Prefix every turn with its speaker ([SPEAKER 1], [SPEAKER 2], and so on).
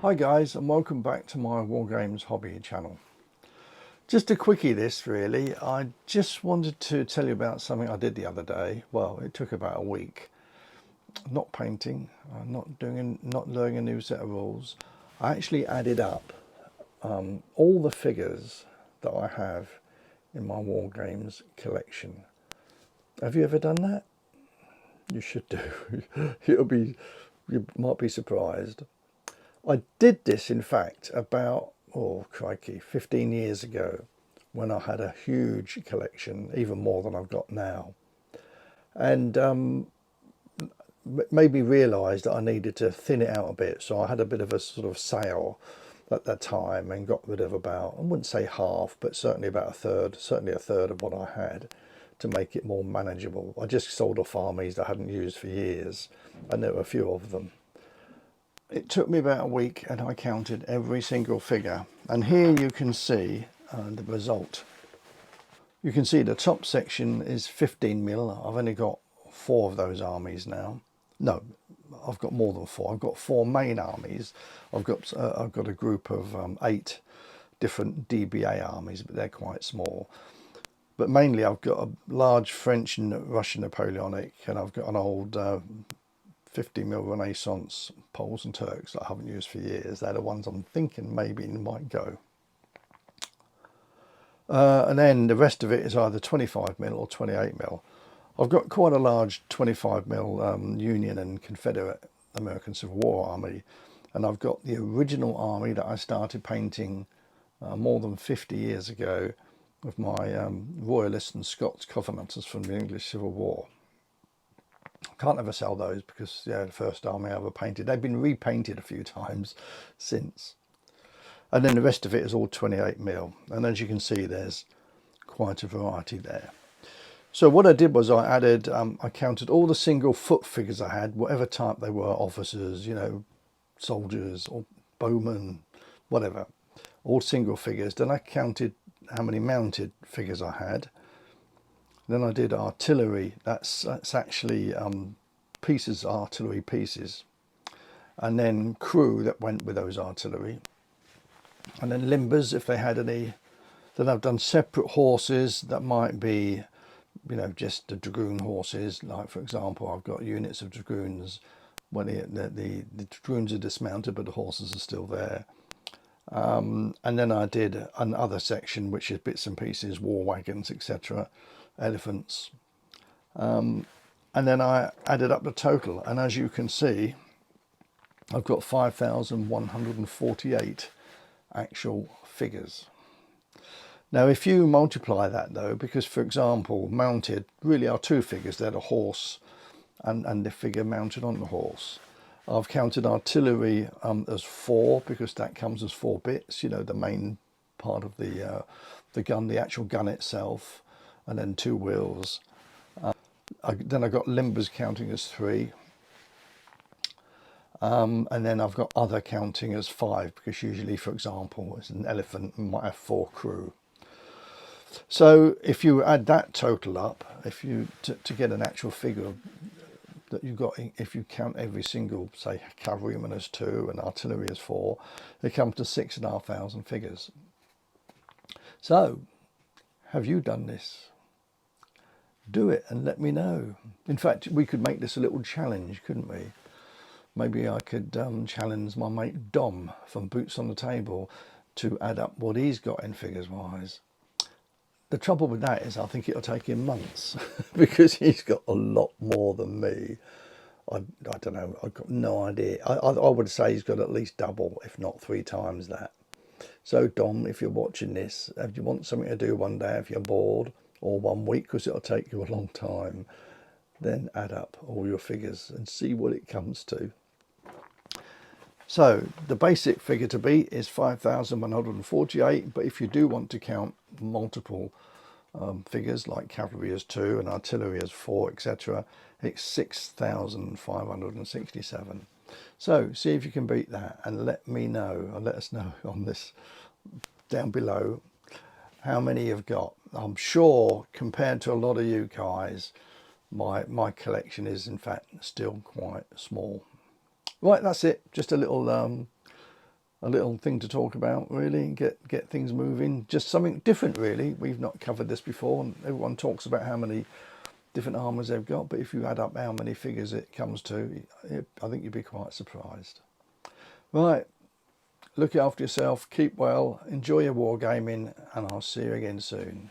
[SPEAKER 1] Hi guys, and welcome back to my Wargames hobby channel. Just a quickie this really. I just wanted to tell you about something I did the other day. Well, it took about a week. Not painting, not learning a new set of rules. I actually added up all the figures that I have in my Wargames collection. Have you ever done that? You should do. You might be surprised. I did this, in fact, about, oh crikey, 15 years ago, when I had a huge collection, even more than I've got now. And made me realise that I needed to thin it out a bit. So I had a bit of a sort of sale at that time and got rid of about, I wouldn't say half, but certainly about certainly a third of what I had to make it more manageable. I just sold off armies that I hadn't used for years, and there were a few of them. It took me about a week and I counted every single figure, and here you can see the result. You can see the top section is 15 mil. I've only got 4 of those armies now. No, I've got more than 4. I've got 4 main armies. I've got a group of 8 different DBA armies, but they're quite small. But mainly I've got a large French and Russian Napoleonic, and I've got an old 50 mil Renaissance Poles and Turks that I haven't used for years. They're the ones I'm thinking maybe might go. And then the rest of it is either 25 mil or 28 mil. I've got quite a large 25 mil Union and Confederate American Civil War army, and I've got the original army that I started painting more than 50 years ago with my Royalists and Scots Covenanters from the English Civil War. Can't ever sell those because the first army I ever painted. They've been repainted a few times since. And then the rest of it is all 28 mil. And as you can see, there's quite a variety there. So what I did was I added, I counted all the single foot figures I had, whatever type they were, officers, soldiers or bowmen, whatever, all single figures. Then I counted how many mounted figures I had. Then I did artillery. That's actually pieces, artillery pieces, and then crew that went with those artillery, and then limbers if they had any. Then I've done separate horses that might be, just the dragoon horses. Like for example, I've got units of dragoons when the dragoons are dismounted, but the horses are still there. And then I did another section which is bits and pieces, war wagons, etc., elephants, and then I added up the total, and as you can see, I've got 5,148 actual figures. Now if you multiply that though, because for example mounted really are 2 figures, they're the horse and the figure mounted on the horse. I've counted artillery as 4 because that comes as 4 bits, the main part of the gun, the actual gun itself, and then 2 wheels. Then I got limbers counting as 3. And then I've got other counting as 5 because usually, for example, as an elephant might have 4 crew. So if you add that total up, if you to get an actual figure that you've got, if you count every single, say, cavalryman as 2 and artillery as 4, it comes to 6,500 figures. So have you done this? Do it and let me know. In fact, we could make this a little challenge, couldn't we? Maybe I could challenge my mate Dom from Boots on the Table to add up what he's got in figures wise. The trouble with that is I think it'll take him months because he's got a lot more than me. I don't know, I've got no idea. I would say he's got at least double, if not 3 times that. So Dom, if you're watching this, if you want something to do one day, if you're bored, or 1 week, because it'll take you a long time, then add up all your figures and see what it comes to. So the basic figure to beat is 5,148, but if you do want to count multiple figures like cavalry as 2 and artillery as 4, etc., it's 6,567. So see if you can beat that and let me know, or let us know on this down below how many you've got. I'm sure compared to a lot of you guys, my collection is in fact still quite small. Right, that's it. Just a little a little thing to talk about, really, and get things moving. Just something different, really. We've not covered this before, and everyone talks about how many different armours they've got, but if you add up how many figures it comes to, I think you'd be quite surprised. Right, look after yourself, keep well, enjoy your wargaming, and I'll see you again soon.